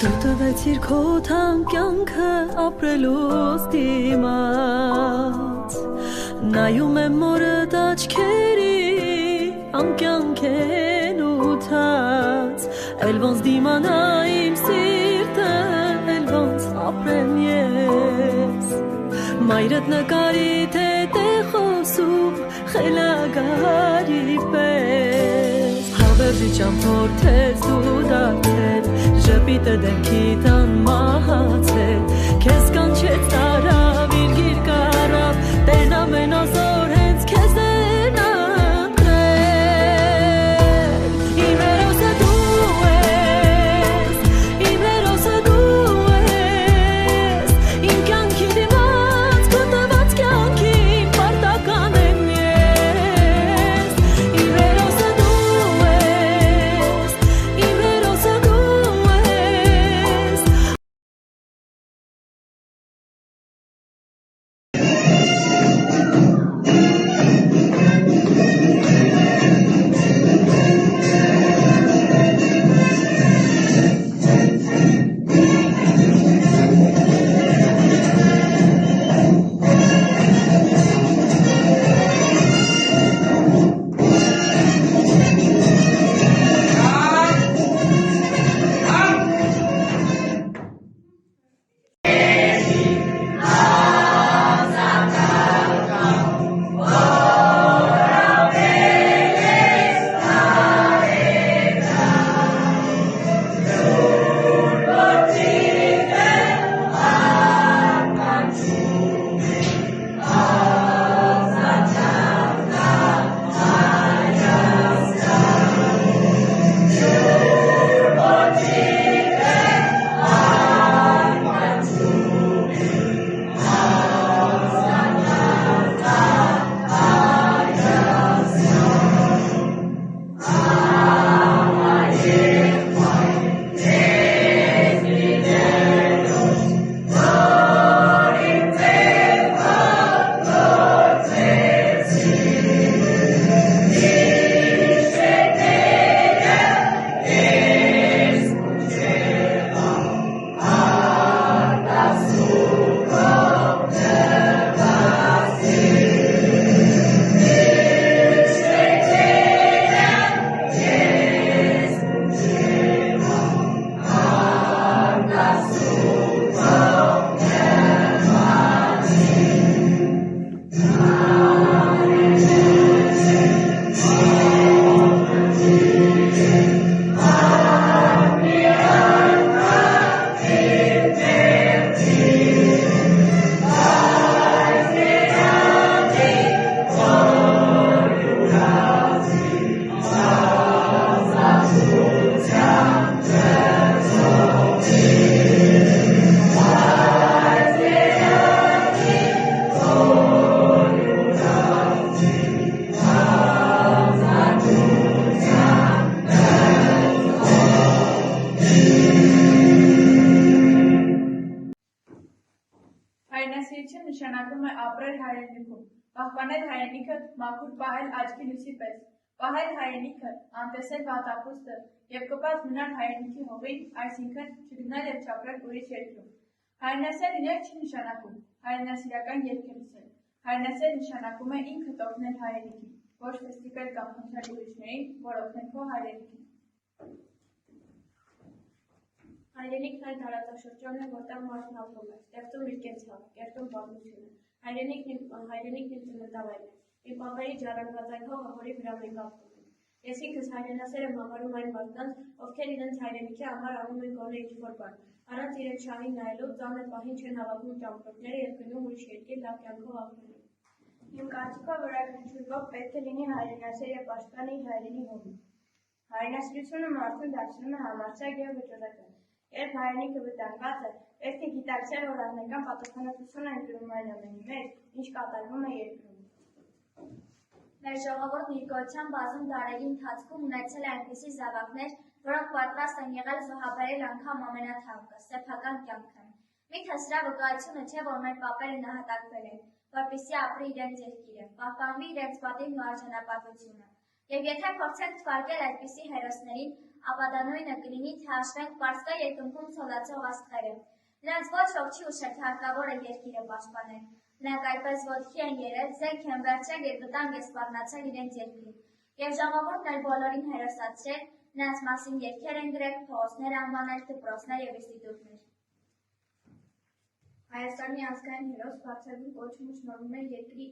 Տվեցիր քո թամ կյանքը ապրելուց դիմաց Նայում եմ մորդ աչքերի անկյանք են ուտած Էլ ոնց դիմանա իմ սիրտը էլ ոնց ապրեմ ես Մայրդ նկարի թե խոսում խելագարի պես Հավերժի ճամփոր թես դու դարձել Ժպիտը դեմքիթ անմահացել Քեզ կանչեց տարավ իր գիրկ առավ Տերն ամենազոր հենց քեզ են ընտրել Իմ հերոսը դու ես Իմ հերոսը դու ես Իմ կյանքի դիմաց քո տված կյանքին պարտական եմ ես Իմ հերոսը դու ես Իմ հերոսը դու ես Հայրենասիրություն նշանակում է ապրել հայրենիքում, պահպանել հայրենիքը, մաքուր պահել աչքի լույսի պես, պահել հայրենիքը, անտեսել վատապուստը և կպած մնալ հայրենիքի հողին, այսինքն չգնալ և չապրել ուրիշ երկրում։ Հայրենասեր լինել չի նշանակում հայրենասիրական երգեր լսել։ Հայրենասեր նշանակում է ինքդ օգնել հայրենիքին, ոչ թե ստիպել կամ խնդրել ուրիշներին, որ օգնեն քո հայրենիքին։ Հայրենիքն այն տարածաշրջանն է, որտեղ մարդն ապրում է, ստեղծում իր կենցաղը, կերտում պատմությունը։ Հայրենիքն իմ ծննդավայրն է, իմ պապերի ժառանգված այն հողը, որի վրա մենք ապրում ենք։ Ես ինքս հայրենասեր եմ համարում այն մարդկանց, ովքեր իրենց հայրենիքի համար անում են գոնե ինչ-որ բան, առանց իրենց շահին նայելու, ծանր պահին չեն հավաքում ճամփորդները և գնում ուրիշ երկիր լավ կյանքով ապրելու։ Իմ կարծիքով յուրաքանչյուր ոք պետք է լինի հայրենասեր և պաշտպանի իր հայրենի հողին։ Հայրենասիրությունը մարդուն դարձնում է համարձակ և վճռական։ Երբ հայրենիքը վտանգված է, պետք է գիտակցել, որ անձնական պատասխանատվություն են կրում այն ամենի մեջ, ինչ կատարվում է երկրում։ Մեր ժողովուրդն իր գոյության բազում դարերի ընթացքում ունեցել է այնպիսի զավակներ, որոնք պատրաստ են եղել զոհաբերել անգամ ամենաթանկը, սեփական կյանքը։ Միթե սրա վկայությունը չէ, որ մեր պապերը նահատակվել են, որպեսզի ապրի իրենց երկիրը, պահպանվի իրենց պատիվն ու արժանապատվությունը։ Եվ եթե փորձենք թվարկել այդպիսի հերոսներին, ապա դա նույնը կլինի, թե հաշվենք Պարսկա երկնքում ցոլացող աստղերը։ Նրանց ոչ ոք չի ուշել, թե հարկավոր է երկիրը պաշտպանել։ Նրանք այդպես ոտքի են ելել, զենք են վերջել և վտանգ է սպառնացել իրենց երկրին։ Եվ ժողովուրդն էլ բոլորին հերոսացրել, նրանց մասին երգեր են գրել, փողոցներ անվանել, դպրոցներ և ինստիտուտներ։ Հայաստանի ազգային հերոս բարձրագույն կոչումը շնորհվում է երկրի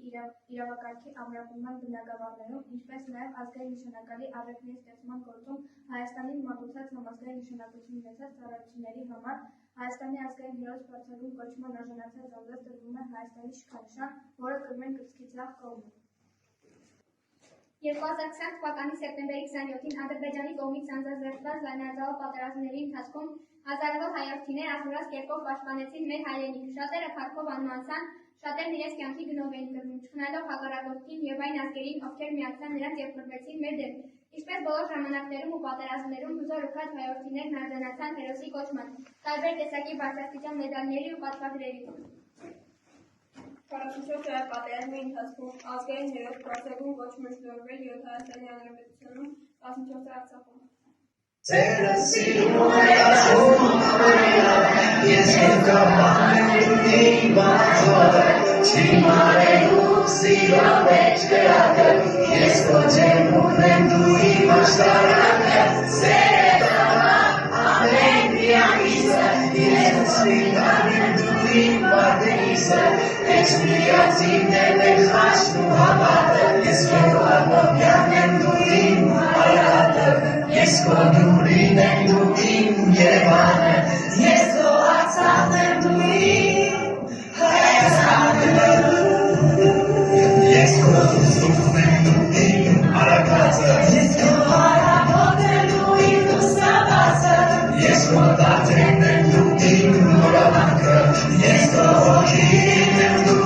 իրավակարգի ամրապնդման բնագավառներում, ինչպես նաև ազգային նշանակալի արժեքների ստեղծման գործում Հայաստանին մատուցած համազգային նշանակություն ունեցած ծառայությունների համար Հայաստանի ազգային հերոս բարձրագույն կոչման արժանացած անձանց տրվում է Հայաստանի շքանշան, որը կրում են կրծքի ձախ կողմը։ 2020 թվականի սեպտեմբերի 27-ին Ադրբեջանի կողմից անձազերծված լայնածավալ պատերազմների ընթացքում հազարավոր հայրենիքներ ազնվորած կերպով պաշտպանեցին մեր հայրենիքը, շատերը փառքով անմահացան, շատերն իրենց կյանքի գնով էին կռվում, չխնայելով հակառակորդին եւ այն ազգերին, ովքեր միացան նրանց եւ փրկվեցին մեր դեմ։ Ինչպես բոլոր ժամանակներում ու պատերազմներում հզոր ու քաջ հայրենիքներն արժանացան հերոսի կոչման, տարբեր տեսակի բարձրաստիճան մեդալների ու պատվագրերի։ 44 պատերազմի ընթացքում ազգային հերոս բարձրագույն կոչումը շնորհվել 7 Հայաստանի Հանրապետությունում, 14 Արցախում։ Ձերը սիրում է աշխում ամենը, ես կկապանեմ բացորը, չի մարելու սիրո մեջ գրակը, ես կոչեմ ունեմ դու իմ աշտարակը, սերետama ամեն միանիսը, ես սվիդանեմ դու իմ վարդենիսը, ես միացիներ էր խաշն ու հավատը, ես վետվարնովյան եմ դու իմ հայրատը, ես կոդուրին եմ դու իմ Երևանը, ես քո Արցախն եմ դու իմ Հայաստանը, ես քո ուսուցում եմ դու իմ արագածը, ես քո հարավոտն եմ դու իմ լուսաբացը, ես քո տաթեն եմ դու իմ նորավանքը, ես քո հոգին եմ դու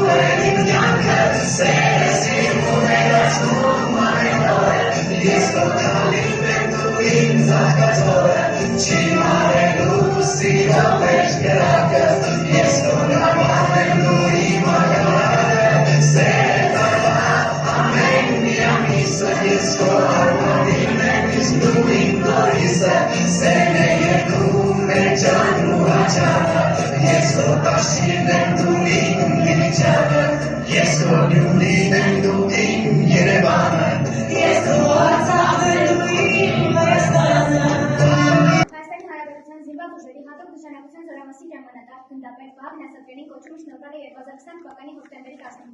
իմ կյանքը, սերը սիրուն է աշխում ամեն օր, ես քո քալին եմ դու իմ զարգացողը, չի մարելու սիրո մեջ գրակը, ես քո նման եմ դու իմ ագարակը, սերետama ամեն միամիսը, ես քո արմատին եմ իսկ դու իմ նորիսը, սեն է երկում մեր ջան ու հաճանը, ես քո տաշին եմ դու իմ միջանը, ես քո նյունին եմ դու իմ Երևանը, ես քո Արցախն եմ դու իմ Հայաստանը։ Հայաստանի Հանրապետության զինված ուժերի հատուկ նշանակության զորամասի հրամանատար գնդապետ Վահագն Ասատրյանին կոչումը շնորհվել է 2020 թվականի հոկտեմբերի 15-ին։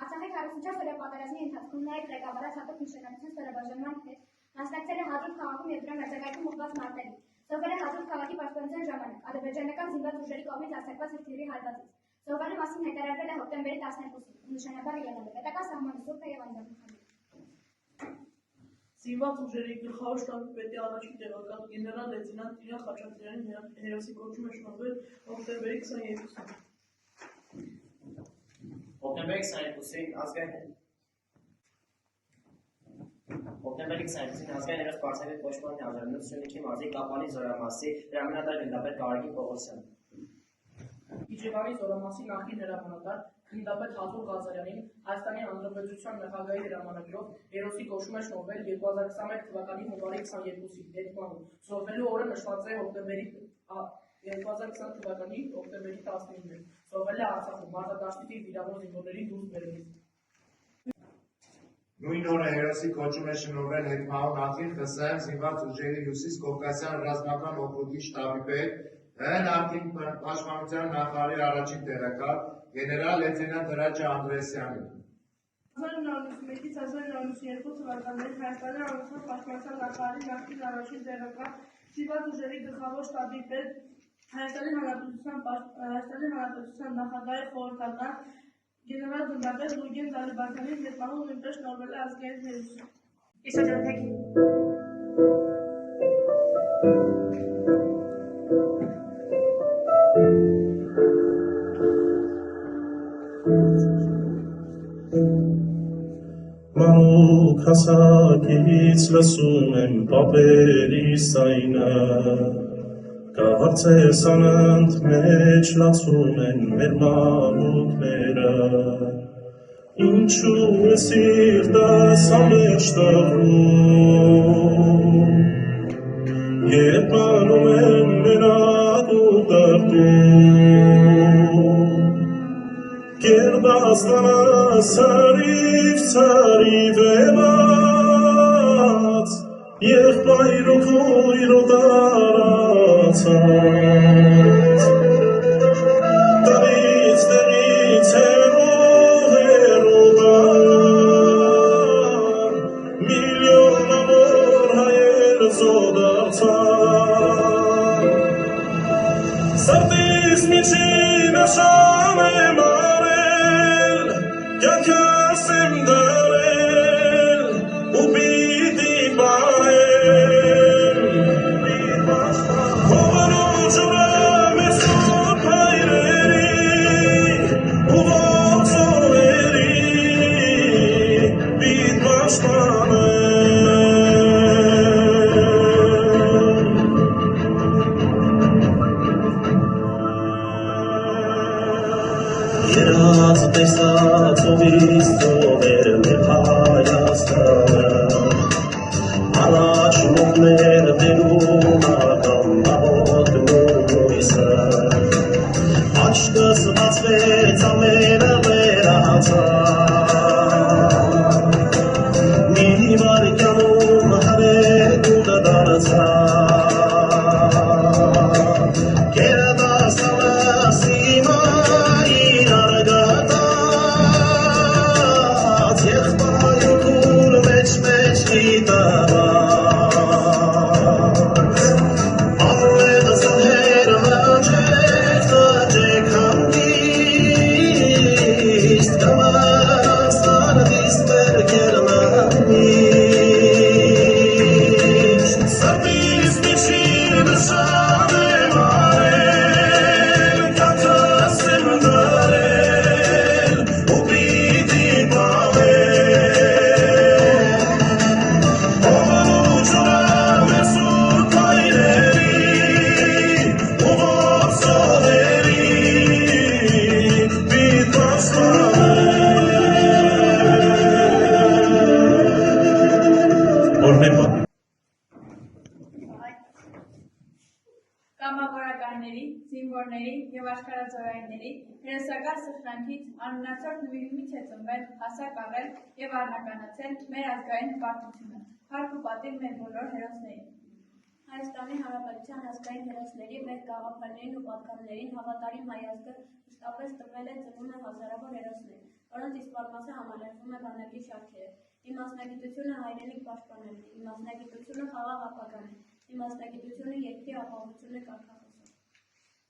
Արցախի 44-օրյա պատերազմի ընթացքում նաև ղեկավարած հատուկ նշանակություն ստորաբաժանման հետ մասնակցել է Հադրութ քաղաքում և դրա մերձակայքում ուղղված մարտերին։ Զոհվել է Հադրութ քաղաքի պաշտպանության ժամանակ ադրբեջանական զինված ուժերի կողմից արձակված հրթիռի հարվածից։ Զոհվելու մասին հայտարարվել է հոկտեմբերի 12-ին, նշանաբար ելնել է պետական սահմանի զորքը և անձնախնդիրը։ Զինված ուժերի գլխավոր շտաբի պետի առաջին տեղակալ գեներալ լեյտենանտ Տիգրան Խաչատրյանին հերոսի կոչում է շնորհվել հոկտեմբերի 22-ին։ Հոկտեմբերի 22-ին ազգային հերոս բարձրագույն կոչման արժանացել Սյունիքի մարզի Կապանի զորամասի հրամանատար գնդապետ Գարեգին Պողոսյան։ Իջևանի զորամասի նախկին հրամանատար գնդապետ Հազուր Ղազարյանին Հայաստանի Հանրապետության նախագահի հրամանագրով հերոսի կոչում է շնորհվել 2021 թվականի հունվարի 22-ին Դետմանում։ Զոհվելու օրը նշված է 2020 թվականի հոկտեմբերի 19-ին։ Զոհվել է Արցախում մարտադաշտի վիրավոր զինվորների դուրս բերումից։ Նույն օրը հերոսի կոչում է շնորհվել հետմահու նախին ԽՍՀՄ զինված ուժերի հյուսիս Կովկասյան ռազմական օկրուգի շտաբի պետ, ՀՆ արտին պաշտպանության նախարարի առաջին տեղակալ գեներալ լեյտենանտ Հրաչյա Անդրեասյանին։ 1991-ից 1992 թվականներին Հայաստանի Հանրապետության պաշտպանության նախարարի նախկին առաջին տեղակալ զինված ուժերի գլխավոր շտաբի պետ, Հայաստանի Հանրապետության նախագահի խորհրդական գեներալ գնդապետ Լուգեն Դալիբաքյանին հետմահու նույնպես շնորհվել է ազգային հերոս։ Մանուկ հասակից լսում եմ պապերի սայնը, Կահարցես անընդ մեջ լացում են մեր մանուկները, Ինչու է սիրտս ամեջ տխրում, երբ անում եմ մենակ ու տրտում, կերբաստանը սարիվ էված, եղբայր ու քույր ու տարածած, տնից հեռու տան, միլիոն ամոր հայեր զոդարձան, սրտիս միջին նշան եմ արել, կյանքս եմ դարել, ու պիտի պահեմ, հողանու ջուրեմ ես սուրբ հայրերի, ու ողջովերի, պիտ պաշտպանեմ, երաց տեսած ովից ծովեր մեր Հայաստանը, առաջ մոքներ դերում ականամոտ լույսը, աչքս բացվեց ամենը վերացավ, մի վարկյանում հրետուտը դարձավ, կերադաստանս հիմա իրար գտած, եղբայր ու քույր մեջ գիտված, ամեն զոհեր մջեք հանգիստ, կմաստան դիսպեր կերնամիստ, սրտիս միջին նշան եմ արել, կյանքս եմ դարել, ու պիտի պահեմ, հողանու ջուրեմ ես սուրբ հայրերի, ու ողջովերի, պիտ պաշտպանեմ։ Կամավորականների, զինվորների և աշխարհածովայրների հերոսական սխրանքից անունացող նվիրումից է ծնվել, հասակ առել և առնականացել մեր ազգային հպարտությունը, փառք ու պատիվ մեր բոլոր հերոսներին։ Հայաստանի Հանրապետության ազգային հերոսների, մեր գաղափարներին ու պատգամներին հավատարիմ հայ ազգը մշտապես տվել է ծնում է հազարավոր հերոսներ, որոնց իսպառմասը համալրվում է բանակի շարքերը։ Իմ մասնագիտությունը հայրենիք պաշտպանելն է, իմ մասնագիտությունը խաղաղ ապագան է, իմ մասնագիտությունը երկրի ապահովությունը կարգախոսով։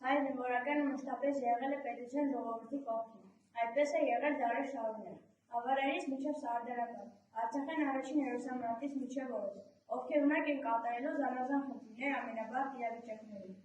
Հայ զինվորականը մշտապես եղել է պետության ժողովրդի կողքին, այդպես է եղել դարեր շարունակ, ավարերից մինչև Սարդարական, Արցախյան առաջին հերոսամարտից մինչև օրս, ովքեր ունակ են կատարելու զանազան խնդիրներ ամենաբարդ իրավիճակներում։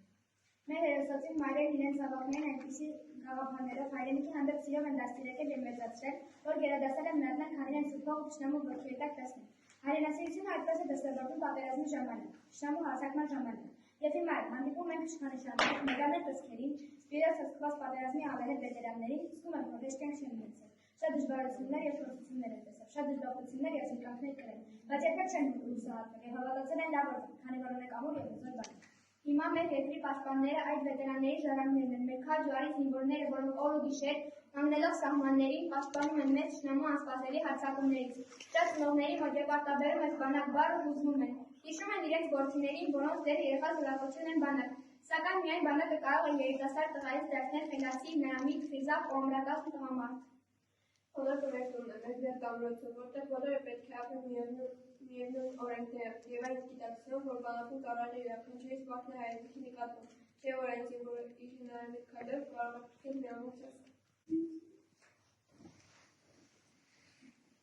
Մեր հերոսացին մայրերն իրենց զավակներին այնպիսի գաղափարներով հայրենիքի հանդեպ սիրով են դաստիարակել և մեծացրել, որ գերադասել են մեռնել, քան իրենց զուգող ու թշնամու ոտքի տակ տեսնել։ Հայրենասիրությունը այդպես է դաստիարակվում պատերազմի ժամանակ, թշնամու հարձակման ժամանակ։ Եվ հիմա հանդիպում ենք իշխանություններին, մեծաներ տեսքերին, սպիրով սրբված պատերազմի ավերել վետերաններին, զգում ենք, որ հեշտ կյանք չեն ունեցել։ Շատ դժվարություններ և փորձություններ են տեսել, շատ դժբախտություններ և զրկանքներ կրել, բայց երբեք չեն հուսահատվել և հավատացել են լավ օրվան, քանի որ ունենք ամուր և հզոր բանակ։ Հիմա մեր երկրի պաշտպանները այդ վետերանների ժառանգներն են, մեր քաջ ու արի զինվորները, որոնք օր ու գիշեր կանգնելով սահմաններին պաշտպանում են մեզ թշնամու անսպասելի հարձակումներից։ Շատ ծնողների մոտ երբ արտաբերում ես բանակ բառը հուզվում են, հիշում են իրենց գործիներին, որոնց դերը եղած ուրախություն են բանակ։ Սակայն միայն բանակը կարող է երիտասարդ տղայից դարձնել խելացի, նրամիտ, խիզախ, կողմնակազմ տղամարդ։ Բոլոր կներկում են մեր կամրոցը, որտեղ բոլորը պետք է ապրեն միևնույն օրենքներով և այն գիտակցելով, որ բանակում կառավարել է յուրաքանչյուրից մաքն է հայրենիքի նկատմամբ, չէ որ այն զինվորը իր հնարամիտ քայլերով կարող է փրկել մի ամբողջ ազգ։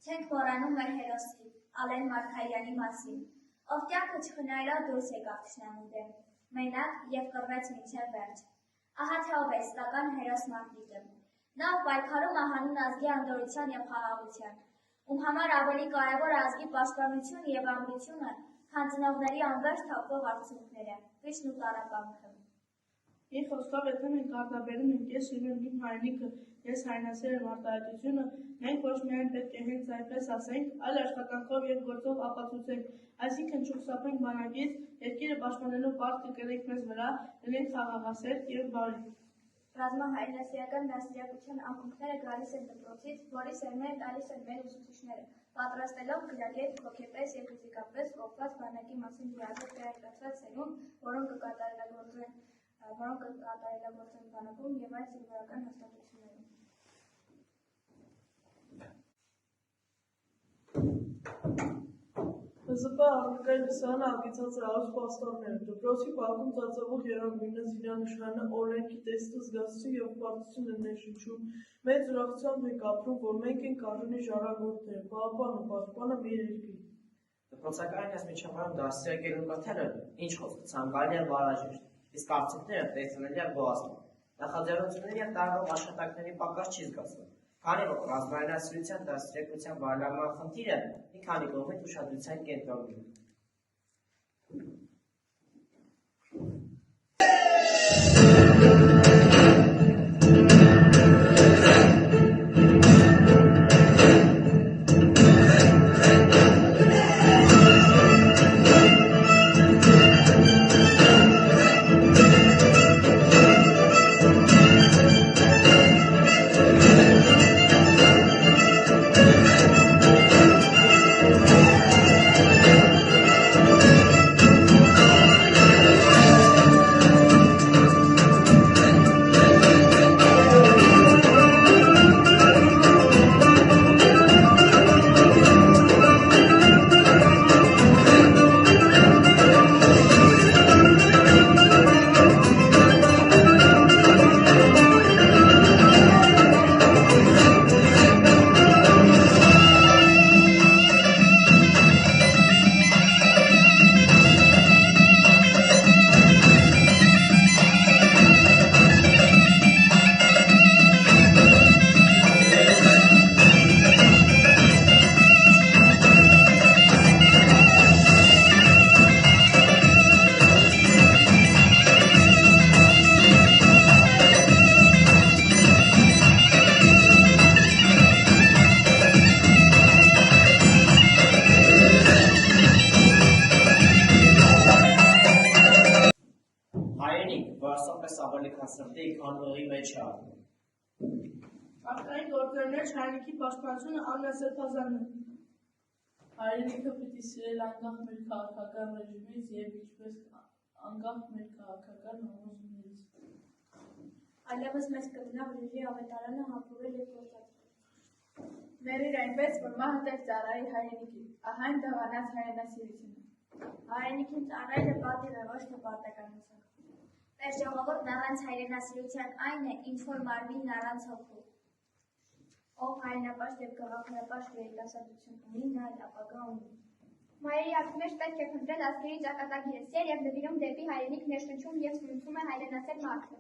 Չենք մոռանում մեր հերոսի, Ալեն Մարգարյանի մասին, ով կյանքը չխնայելով դուրս եկավ թշնամու դեմ, մենակ և կռվեց մինչև վերջ։ Ահա թե ով է իսկական հերոս մարտիկը։ Նա ով պայքարում է հանուն ազգի անդորրության և խաղաղության, ում համար ավելի կարևոր է ազգի պաշտպանությունը և ամրությունը, քան ծնողների անվերջ թափվող արցունքները, վիշն ու տառապանքը։ Իր խոսքով եթե մենք արտաբերում ենք ես սիրում իմ հայրենիքը, ես հայրենասեր եմ արտահայտությունը, Մենք ոչ միայն պետք է հենց այնպես ասենք, այլ աշխատանքով և գործով ապացուցենք, այսինքն չխուսափենք բանակից, երկիրը պաշտպանելու պարտքը կրենք մեզ վրա, լինենք խաղաղասեր և բարի։ Ռազմահայրենասիրական դաստիարակության ակունքները գալիս են դպրոցից, որի սերմերը տալիս են մեր ուսուցիչները, պատրաստելով գրագետ, հոգեպես և ֆիզիկապես կողված բանակի մասին լիարժեք տեղեկացված սերունդ, որոնք կկատարելագործեն բանակում և այլ զինվորական հաստատություններում։ ՀԶՊ առարկայի լսարանը հագեցած է առանց պաստառները, դպրոցի բակում ծածկվող երանգույնը, զինանշանը, օրենքի տեսքը, զգացություն և պարտություն են ներշնչում, մեծ ուրախությամբ ենք ապրում, որ մենք ենք արժանի ժառանգորդները, պահապանը, պաշտպանը մեր երկրի։ Դպրոցականից միջավայրում դաստիարակելու կաթերը, ինչ խոսք, ցանկալի և բարաժիշտ, իսկ արդյունքները տեսանելի և գոհացնող։ Նախաձեռնությունների և տարվող աշխատանքների պակաս չի զգացվում, քանի որ ռազմահայրենասիրության դաստիարակության բարելավման խնդիրը մի քանի կողմից ուշադրության կենտրոնում է։ Արտային գործերներ հայրենիքի պաշտպանությունը աննասերբազանն է։ Հայրենիքը պիտի սիրել անկախ մեր քաղաքական ռեժիմից և ինչպես անկախ մեր քաղաքական համոզումներից։ Այլևս մեզ կմնա վրիժի ավետարանը համբուրել և գործածել։ Մերիր այնպես, որ մահը տեղ ծառայի հայրենիքին, ահա այն դավանած հայրենասիրությունը։ Հայրենիքին ծառայելը պատիվ է, ոչ թե պարտականություն։ Մեր ժողովուրդն առանց հայրենասիրության այն է, ինչ որ մարմինն առանց հոգու։ Ով հայրենապաշտ և գաղափարապաշտ երիտասարդություն ունի, նա էլ ապագա ունի։ Մայրի ակի մեջ պետք է փնտրել ազգերի ճակատագիրը, սեր և նվիրում դեպի հայրենիք ներշնչում և սնուցում է հայրենասեր մարդը։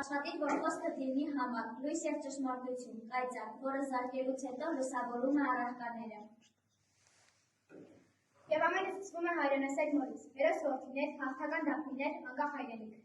Աշխատի, որ խոսքը լինի համակ, լույս և ճշմարտություն, կայծակ, որը զարկելուց հետո լուսավորում է առարկաները։ Եվ ամենը սկսվում է հայրենասեր նորից, հերոս որդիներ, հաղթական դափնիներ, անկախ հայրենիք։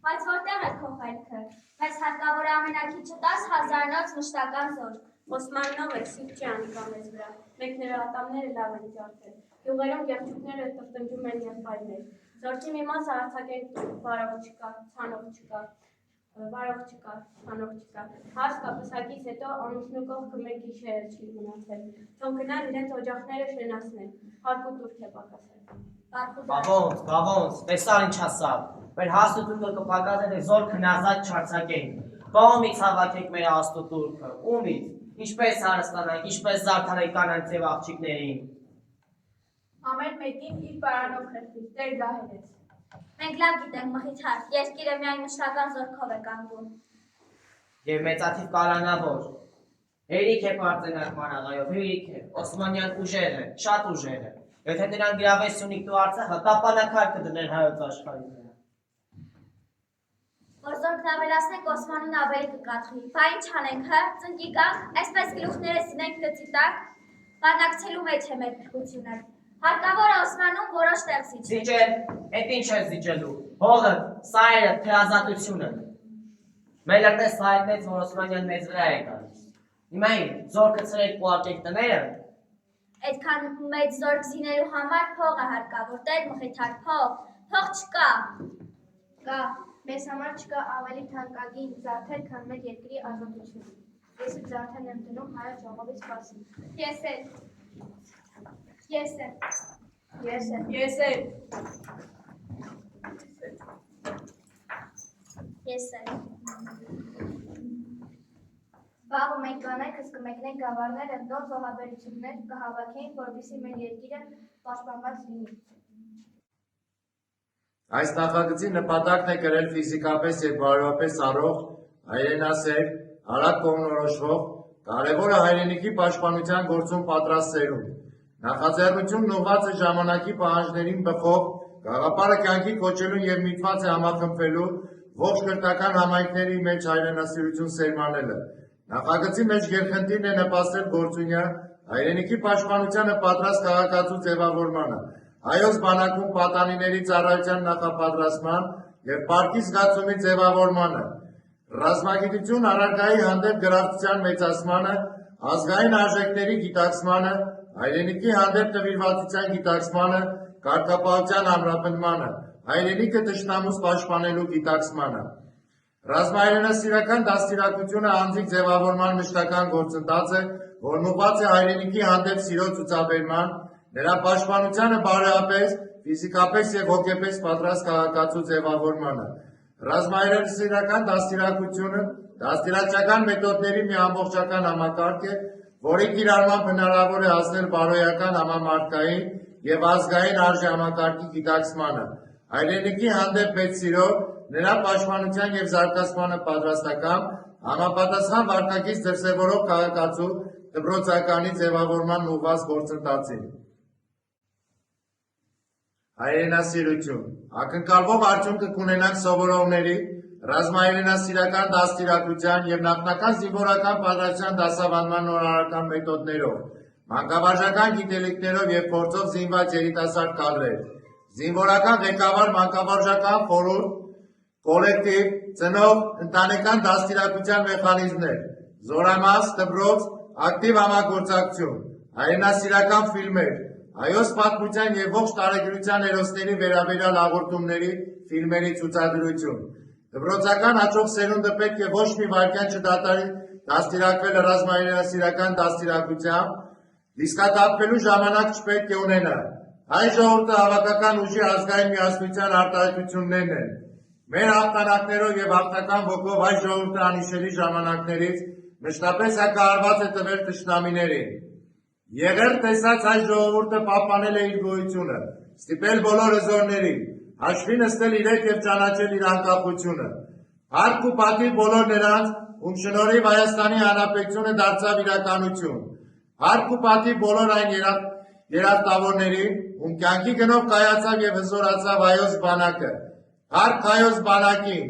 Բայց որտեղ է քո խելքը, մեզ հարկավոր է ամենակիչը 10,000-նոց մշտական զորք։ Osmanov է սիք չի անկա մեզ վրա, մեկ նրա ատամները լավ են ջարդել, գյուղերում գեղջուկները տրտնջում են եղբայրներ, զորքի մի մասը արձակենք վարող չկա, ցանող չկա, հարս կապսակից հետո անուսնու կողքը մեկ գիշերը չի մնացել, թող գնան իրենց օջախները շենացնեն, հարկու տուրք է պակասել։ Բավոնց, տեսար ինչ ասավ, մեր հաստուտուրքը կպակասել է զոր քնազատ չարցակենք, կողմից հավաքեք մեր հաստուտուրքը, ումից, ինչպես հարստանանք, ինչպես զարդարենք կանանց և աղջիկներին։ Ամեն մեկին իր պարանով խրտից, տեր գահերեց։ Մենք լավ գիտենք մխիթար, երկիրը միայն մշտական զորքով է կանգուն։ Եվ մեծաթիվ կալանավոր, հերիք է պարծենակ մանաղայով, հերիք է, Օսմանյան ուժեր է, շատ ուժեր է, եթե նրան գրավես Սյունիք ու Արցախը, տապանակար կդնեն հայոց աշխարհի վրա։ Որ զորքն ավելացնենք Օսմանուն ավելի կկաթխի, բա ինչ անենք, հա, ծնկի կանք, այսպես գլուխները զինենք գծի տակ, բանակցելու մեջ է մեր փրկությունը։ Հարկավոր է Օսմանում որոշ տեղ զիջել։ Զիջել, էդ ինչ է զիջելու, հողը, սայրը, թերազատությունը։ Մելրտես հայտնեց, որ Օսմանյան մեզ վրա է գալիս։ Հիմա ինչ, զորքը ցրեք ու արկեք տները։ Այդքան մեծ զորք զինելու համար փող է հարկավոր, տեր մխիթար, փող չկա։ Կա, մեզ համար չկա ավելի թանկագին զարդեր, քան մեր երկրի ազատությունը։ Ես այդ զարդերն եմ դնում հայոց ժողովի սպասին։ Ես էլ։ Վաղը մենք կանայքս կմեկնենք գավառները, նոր զոհաբերություններ կհավաքենք, որպեսզի մեր երկիրը պաշտպանված լինի։ Այս նախագծի նպատակն է կրել ֆիզիկապես և բարոյապես առողջ, հայրենասեր, արագ կողմնորոշվող, կարևորը հայրենիքի պաշտպանության գործում պատրաստ սերունդ։ Նախաձեռնությունն ուղղված է ժամանակի պահանջներին բխող, գաղափարը կյանքի կոչելուն և միտված է համախմբվելու ողջ քրթական համայնքների մեջ հայրենասիրություն սերմանելը։ Նախագծի մեջ գերխնդիրն է նպաստել գործունյա հայրենիքի պաշտպանությանը պատրաստ քաղաքացու ձևավորմանը, հայոց բանակում պատանիների ծառայության նախապատրաստման և պարտքի զգացումի ձևավորմանը, ռազմագիտություն առարկայի հանդեպ գրավչության մեծացմանը, ազգային արժեքների գիտակցմանը, հայրենիքի հանդեպ նվիրվածության գիտակցմանը, կարգապահության ամրապնդմանը, հայրենիքը թշնամուց պաշտպանելու գիտակցմանը։ Ռազմահայրենասիրական դաստիարակությունը անձիկ ձևավորման մշտական գործընթաց է, որն ուղղված է հայրենիքի հանդեպ սիրո ցուցաբերման, նրա պաշտպանությանը բարոյապես, ֆիզիկապես և հոգեպես պատրաստ քաղաքացու ձևավորմանը։ Ռազմահայրենասիրական դաստիարակությունը դաստիարակչական մեթոդների մի ամբողջական համակարգ է, որի կիրառմամբ հնարավոր է հասնել բարոյական համամարտկային և ազգային արժեհամակարգի գիտակցմանը, հայրենիքի հանդեպ մեծ սիրո, նրա պաշտպանության և զարգացմանը պատրաստական, համապատասխան վարքագիծ դրսևորող քաղաքացու դպրոցականի ձևավորման ուղղված գործընթացին։ Հայրենասիրություն։ Ակնկալվող արդյունքը կունենանք սովորողների, ռազմահայրենասիրական դաստիարակության և նախնական զինվորական պատրաստության դասավանդման նորարարական մեթոդներով, մանկավարժական գիտելիքներով և փորձով զինված երիտասարդ կադրեր, զինվորական ղեկավար մանկավարժական խորհուրդ, կոլեկտիվ, ծնող, ընտանեկան դաստիարակության մեխանիզմներ, զորամաս, դպրոց, ակտիվ համագործակցություն, հայրենասիրական ֆիլմեր, Հայոց պատմության եւ ողջ տարեգրության հերոսների վերաբերյալ հաղորդումների, ֆիլմերի ցուցադրություն։ Դպրոցական հաջող սերունդը պետք է ոչ մի վայրկյան չդադարի դաստիարակվել ռազմահայրենասիրական դաստիարակությամբ, դիսկատապվելու ժամանակ չպետք է ունենա։ Հայ ժողովուրդը հավաքական ուժի ազգային միասնության արտահայտություններն են։ Մեր հաղթանակներով եւ հաղթական ոգով հայ ժողովուրդը անհիշելի ժամանակներից մշտապես հակահարված է տվել թշնամիներին։ Եղեր տեսած հայ ժողովուրդը պահպանել է իր գոյությունը, ստիպել բոլոր հզորներին, հաշվի նստել իրենք եւ ճանաչել իր անկախությունը։ Հարկ ու պատիվ բոլոր նրանց, ում շնորհիվ Հայաստանի Հանրապետությունը դարձավ իրականություն։ Հարկ ու պատիվ բոլոր այն երախտավորներին, ում կյանքի գնով կայացավ եւ հզորացավ հայոց բանակը։ Հարկ հայոց բանակին։